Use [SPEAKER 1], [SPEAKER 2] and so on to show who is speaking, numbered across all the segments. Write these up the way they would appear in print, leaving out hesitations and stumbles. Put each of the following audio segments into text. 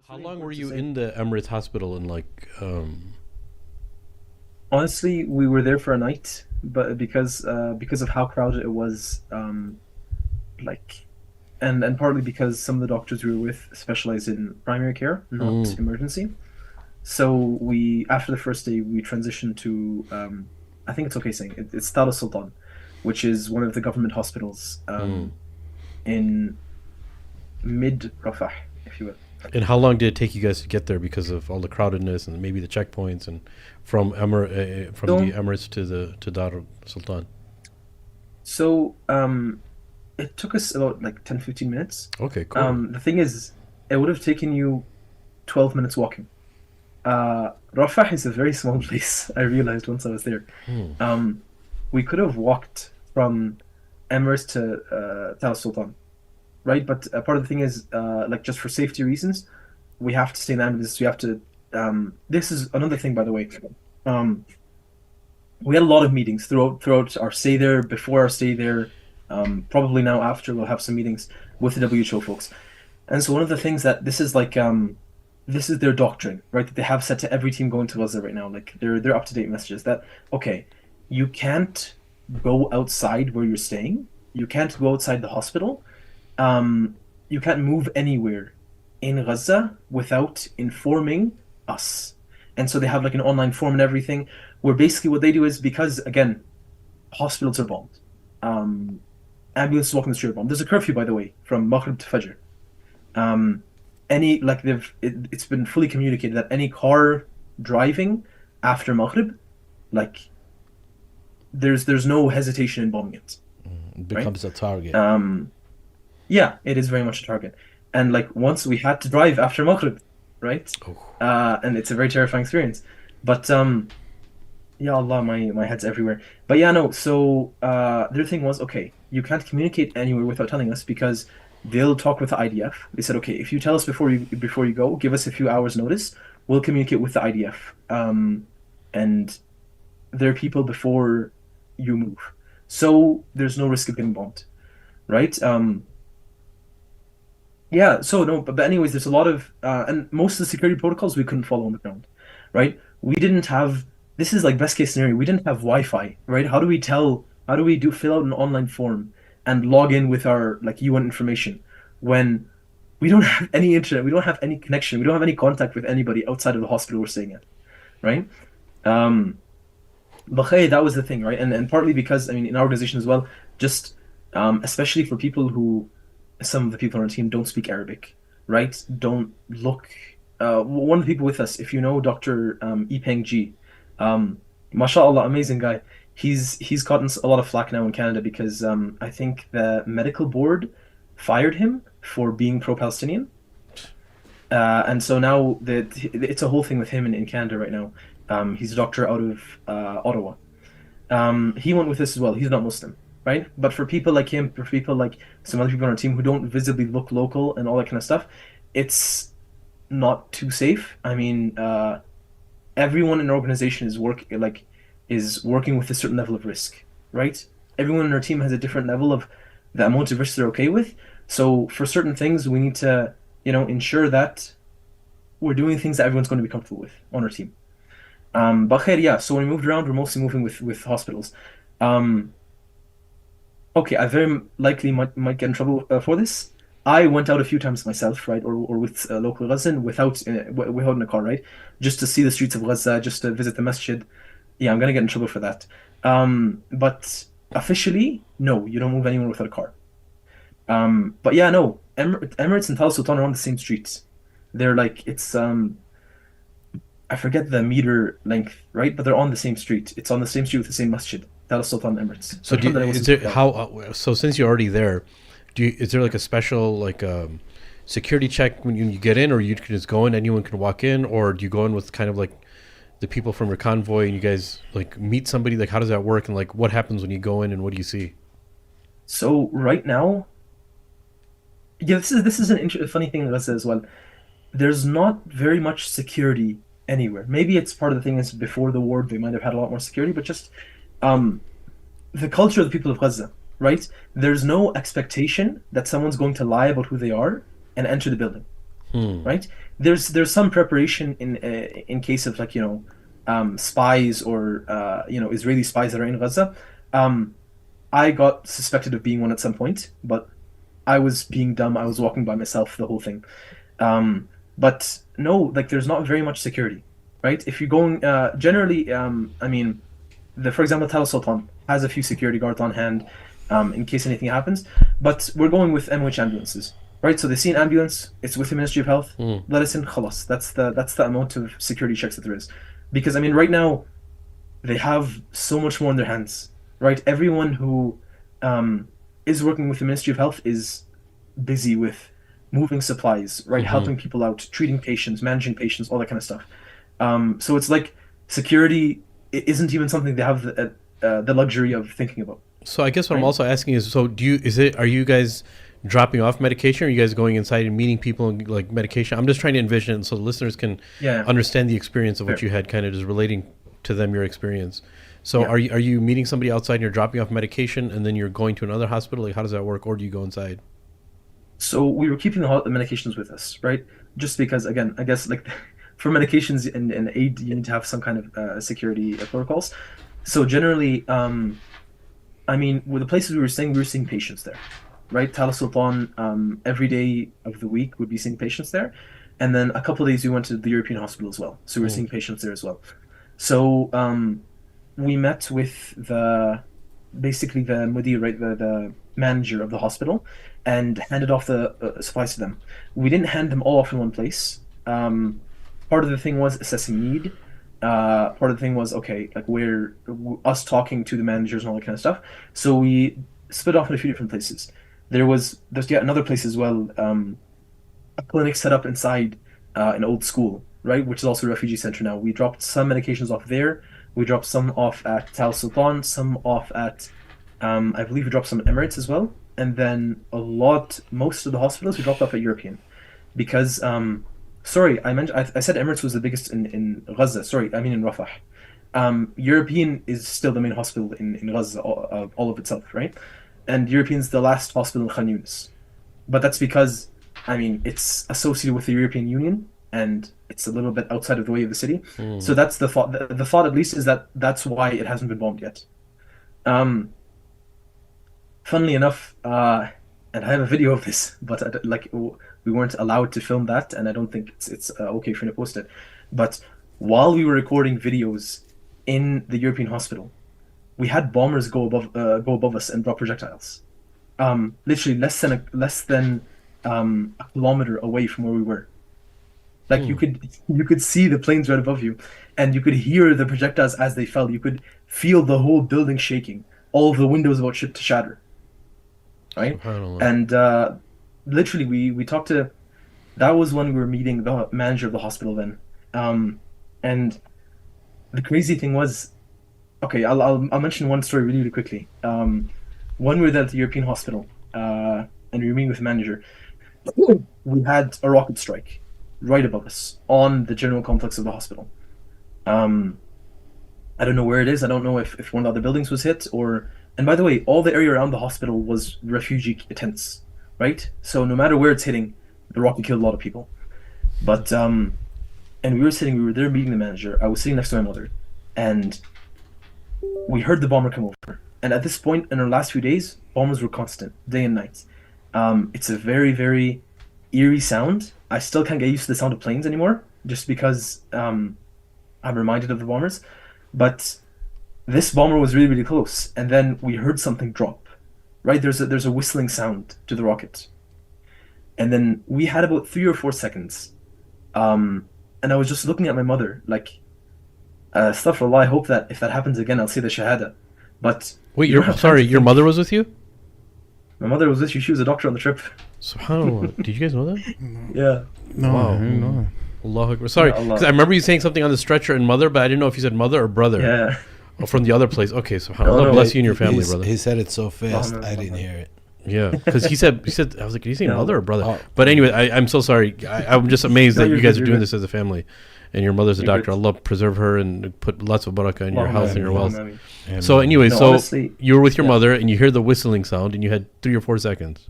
[SPEAKER 1] It's
[SPEAKER 2] How
[SPEAKER 1] really
[SPEAKER 2] long were
[SPEAKER 1] important to
[SPEAKER 2] you
[SPEAKER 1] say.
[SPEAKER 2] in the Emirates hospital and
[SPEAKER 1] Honestly, we were there for a night, but because of how crowded it was, like, and partly because some of the doctors we were with specialize in primary care, not
[SPEAKER 2] mm,
[SPEAKER 1] emergency. So we, after the first day, we transitioned to, I think it's okay saying it's Dar Sultan, which is one of the government hospitals
[SPEAKER 2] mm.
[SPEAKER 1] in mid Rafah, if you will.
[SPEAKER 2] And how long did it take you guys to get there because of all the crowdedness and maybe the checkpoints and from the
[SPEAKER 1] So,
[SPEAKER 2] Emirates to the to Dar Sultan?
[SPEAKER 1] so it took us about like 10, 15 minutes.
[SPEAKER 2] Okay, cool.
[SPEAKER 1] The thing is, it would have taken you 12 minutes walking. Rafah is a very small place. I realized once I was there.
[SPEAKER 2] Hmm.
[SPEAKER 1] Um, we could have walked from Emirates to Tal Sultan, right? But part of the thing is, like just for safety reasons, we have to stay in the ambulance. We have to. This is another thing, by the way. Um, we had a lot of meetings throughout our stay there, before our stay there. Probably now after we'll have some meetings with the WHO folks. And so one of the things that this is their doctrine, right? That they have set to every team going to Gaza right now. Like they're up to date messages that okay, you can't go outside where you're staying. You can't go outside the hospital. Um, you can't move anywhere in Gaza without informing us. And so they have like an online form and everything, where basically what they do is because again, hospitals are bombed. Um, Ambulances walking the street are bombed. There's a curfew, by the way, from Maghrib to Fajr. Um, any like it's been fully communicated that any car driving after Maghrib, like there's no hesitation in bombing it,
[SPEAKER 2] It
[SPEAKER 1] right?
[SPEAKER 2] becomes a target.
[SPEAKER 1] Um, yeah, it is very much a target. And like once we had to drive after Maghrib, right?
[SPEAKER 2] Oh.
[SPEAKER 1] And it's a very terrifying experience. But ya Allah, my head's everywhere. But yeah, no. So their thing was okay. You can't communicate anywhere without telling us because they'll talk with the IDF. They said, okay, if you tell us before you go, give us a few hours notice. We'll communicate with the IDF. And their people before you move. So there's no risk of getting bombed, right? Yeah. So no, but anyways, there's a lot of and most of the security protocols we couldn't follow on the ground, right? We didn't have. This is like best case scenario. We didn't have Wi-Fi, right? How do we tell? How do we do fill out an online form and log in with our like UN information when we don't have any internet, we don't have any connection, we don't have any contact with anybody outside of the hospital we're staying at, right? Um, but hey, that was the thing, right? And partly because I mean, in our organization as well, just especially for people who some of the people on our team don't speak Arabic, right? Don't look. One of the people with us, if you know Dr. Ipeng Ji, um, mashallah, amazing guy. He's gotten a lot of flack now in Canada because I think the medical board fired him for being pro-Palestinian, and so now it's a whole thing with him in Canada right now. He's a doctor out of Ottawa. He went with this as well. He's not Muslim, right? But for people like him, for people like some other people on our team who don't visibly look local and all that kind of stuff, it's not too safe. I mean, everyone in our organization is working with a certain level of risk, right? Everyone in our team has a different level of the amount of risk they're okay with. So for certain things, we need to, ensure that we're doing things that everyone's going to be comfortable with on our team. But khair, yeah. So when we moved around, we're mostly moving with hospitals. Um, okay, I very likely might get in trouble for this. I went out a few times myself, right, or with local Ghazan without in a car, right, just to see the streets of Gaza, just to visit the masjid. Yeah, I'm gonna get in trouble for that. But officially, no, you don't move anywhere without a car. But yeah, no, Emirates and Tal Sultan are on the same streets. They're like I forget the meter length, right? But they're on the same street. It's on the same street with the same masjid. Dar Sultan Emirates. So
[SPEAKER 2] So do you,
[SPEAKER 1] alhamdulillah, it
[SPEAKER 2] is
[SPEAKER 1] wasn't too
[SPEAKER 2] there
[SPEAKER 1] bad.
[SPEAKER 2] how so since you're already there, is there like a special security check when you get in, or you can just go in, anyone can walk in, or do you go in with kind of like the people from your convoy and you guys like meet somebody? Like how does that work, and like what happens when you go in and what do you see?
[SPEAKER 1] So right now, yeah, this is a funny thing in Gaza as well. There's not very much security anywhere. Maybe it's part of the thing is before the war they might have had a lot more security, but just um the culture of the people of Gaza, right? There's no expectation that someone's going to lie about who they are and enter the building,
[SPEAKER 2] Hmm.
[SPEAKER 1] right? there's some preparation in case of like spies or Israeli spies that are in Gaza. Um, I got suspected of being one at some point, but I was being dumb. I was walking by myself the whole thing. Um, but no, like there's not very much security, right? If you're going, generally, I mean, for example, Tal Sultan has a few security guards on hand, in case anything happens. But we're going with MOH ambulances, right? So they see an ambulance, it's with the Ministry of Health.
[SPEAKER 2] Mm.
[SPEAKER 1] Let us in, khalas. That's the amount of security checks that there is, because I mean, right now they have so much more in their hands, right? Everyone who um, is working with the Ministry of Health is busy with moving supplies, right?
[SPEAKER 2] Mm-hmm.
[SPEAKER 1] Helping people out, treating patients, managing patients, all that kind of stuff. So it's like security isn't even something they have the luxury of thinking about,
[SPEAKER 2] So I guess what I'm
[SPEAKER 1] right?
[SPEAKER 2] also asking is, so are you guys dropping off medication, or are you guys going inside and meeting people and like medication? I'm just trying to envision it so the listeners can
[SPEAKER 1] Yeah,
[SPEAKER 2] understand the experience of what
[SPEAKER 1] fair.
[SPEAKER 2] you had, kind of just relating to them your experience. So
[SPEAKER 1] Yeah.
[SPEAKER 2] are you meeting somebody outside and you're dropping off medication and then you're going to another hospital? Like how does that work, or do you go inside?
[SPEAKER 1] So we were keeping the medications with us, right? Just because, again, I guess like for medications and aid, you need to have some kind of security protocols. So generally, I mean, with the places we were seeing patients there, right? Tal Sultan, every day of the week would be seeing patients there, and then a couple of days we went to the European hospital as well, so we were
[SPEAKER 2] Mm.
[SPEAKER 1] seeing patients there as well. So we met with basically the mudir, right, the manager of the hospital, and handed off the supplies to them. We didn't hand them all off in one place. Part of the thing was assessing need. Part of the thing was okay, like us talking to the managers and all that kind of stuff. So we split off in a few different places. There's yet another place as well. A clinic set up inside an old school, right, which is also a refugee center now. We dropped some medications off there. We dropped some off at Tal Sultan, some off at, I believe we dropped some at Emirates as well. And then most of the hospitals we dropped off at European. Because, sorry, I said Emirates was the biggest in Gaza. Sorry, I mean in Rafah. European is still the main hospital in Gaza, all of itself, right? And European's the last hospital in Khan Yunis, but that's because I mean it's associated with the European Union and it's a little bit outside of the way of the city. So
[SPEAKER 2] Mm.
[SPEAKER 1] that's the thought. The thought, at least, is that that's why it hasn't been bombed yet. Um, Funnily enough, and I have a video of this, but we weren't allowed to film that, and I don't think it's okay for me to post it. But while we were recording videos in the European hospital, we had bombers go above us and drop projectiles. Literally less than a kilometer away from where we were. Like
[SPEAKER 2] Mm.
[SPEAKER 1] you could see the planes right above you, and you could hear the projectiles as they fell. You could feel the whole building shaking, all of the windows about to shatter, right?
[SPEAKER 2] Subhanallah.
[SPEAKER 1] And literally, we talked to. That was when we were meeting the manager of the hospital then, and the crazy thing was, okay, I'll mention one story really quickly. When we were there at the European hospital, and we were meeting with the manager, we had a rocket strike right above us on the general complex of the hospital. Um, I don't know where it is. I don't know if one of the other buildings was hit or. And by the way, all the area around the hospital was refugee tents, right? So no matter where it's hitting, the rocket killed a lot of people. But and we were there meeting the manager. I was sitting next to my mother, and we heard the bomber come over. And at this point in our last few days, bombers were constant, day and night. It's a very, very eerie sound. I still can't get used to the sound of planes anymore, just because I'm reminded of the bombers. But this bomber was really, really close, and then we heard something drop. Right, there's a whistling sound to the rocket, and then we had about 3 or 4 seconds. And I was just looking at my mother, like, astaghfirullah, I hope that if that happens again, I'll say the shahada. But
[SPEAKER 2] Wait,
[SPEAKER 1] you don't have time to
[SPEAKER 2] your mother
[SPEAKER 1] think.
[SPEAKER 2] was with you?
[SPEAKER 1] My mother was with you. She was a doctor on the trip.
[SPEAKER 2] Subhanallah. Did you guys know that?
[SPEAKER 1] Yeah.
[SPEAKER 3] No, I
[SPEAKER 2] Wow.
[SPEAKER 3] didn't know.
[SPEAKER 2] Allahu Akbar. Sorry,
[SPEAKER 1] Yeah,
[SPEAKER 2] because
[SPEAKER 1] Allah.
[SPEAKER 2] I remember you saying something on the stretcher and mother, but I didn't know if you said mother or brother.
[SPEAKER 1] Yeah.
[SPEAKER 2] Oh, from the other place. Okay,
[SPEAKER 1] No,
[SPEAKER 2] subhanallah.
[SPEAKER 1] no.
[SPEAKER 2] Bless you and your family, brother.
[SPEAKER 3] He said it so fast,
[SPEAKER 1] Muhammad,
[SPEAKER 3] I didn't
[SPEAKER 1] Muhammad.
[SPEAKER 3] hear it.
[SPEAKER 2] Yeah, because he said, I was like, did he say
[SPEAKER 1] Yeah,
[SPEAKER 2] mother or
[SPEAKER 1] Allah.
[SPEAKER 2] brother?
[SPEAKER 3] Oh.
[SPEAKER 2] But anyway, I'm so sorry. I'm just amazed
[SPEAKER 1] No,
[SPEAKER 2] that you
[SPEAKER 1] you're
[SPEAKER 2] guys
[SPEAKER 1] good,
[SPEAKER 2] are
[SPEAKER 1] you're
[SPEAKER 2] doing
[SPEAKER 1] good.
[SPEAKER 2] this as a family. And your mother's a
[SPEAKER 1] You're
[SPEAKER 2] doctor.
[SPEAKER 1] good.
[SPEAKER 2] Allah preserve her and put lots of barakah in your
[SPEAKER 1] Allahumma
[SPEAKER 2] house and
[SPEAKER 1] ameen,
[SPEAKER 2] your wealth.
[SPEAKER 1] Allahumma ameen.
[SPEAKER 3] And,
[SPEAKER 2] So anyway,
[SPEAKER 1] No,
[SPEAKER 2] so
[SPEAKER 1] honestly,
[SPEAKER 2] you were with your
[SPEAKER 1] yeah.
[SPEAKER 2] mother and you hear the whistling sound and you had 3 or 4 seconds.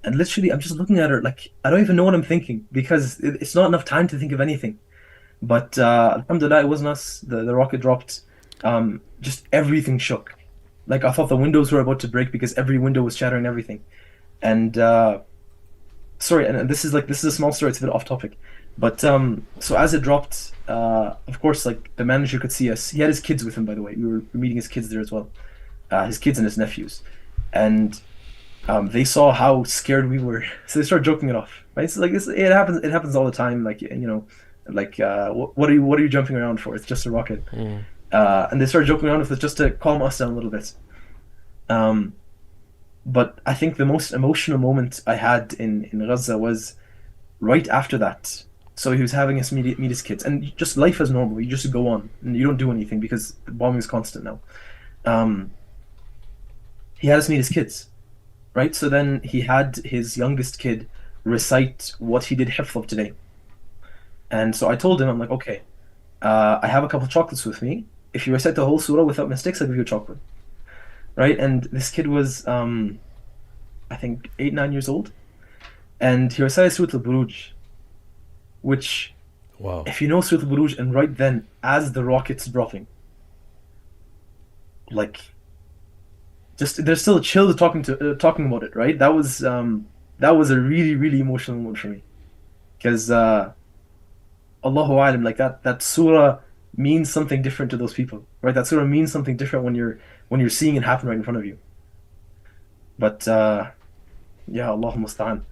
[SPEAKER 1] And literally, I'm just looking at her like I don't even know what I'm thinking because it's not enough time to think of anything. But alhamdulillah, it wasn't us. The rocket dropped. Just everything shook. Like I thought the windows were about to break because every window was shattering everything. And sorry, and this is a small story. It's a bit off topic, but so as it dropped, of course, like the manager could see us. He had his kids with him, by the way. We were meeting his kids there as well, his kids and his nephews, and they saw how scared we were, so they started joking it off. Right? So like this, it happens. It happens all the time. Like like what are you jumping around for? It's just a rocket.
[SPEAKER 2] Mm.
[SPEAKER 1] And they started joking around with it just to calm us down a little bit. Um, but I think the most emotional moment I had in Gaza was right after that. So he was having us meet his kids, and just life as normal. You just go on, and you don't do anything because the bombing is constant now. Um, he had us meet his kids, right? So then he had his youngest kid recite what he did hifz of today. And so I told him, I'm like, okay, I have a couple of chocolates with me. If you recite the whole surah without mistakes, I'll give you a chocolate, right? And this kid was, I think, 8, 9 years old, and he recited Surah Al-Buruj, which,
[SPEAKER 2] Wow.
[SPEAKER 1] if you know Surah Al-Buruj, and right then, as the rocket's dropping, like, just there's still a chill talking about it, right? That was a really really emotional moment for me because Allahu alam, like that surah means something different to those people, right? That surah means something different when you're seeing it happen right in front of you. But yeah, Allahu musta'an.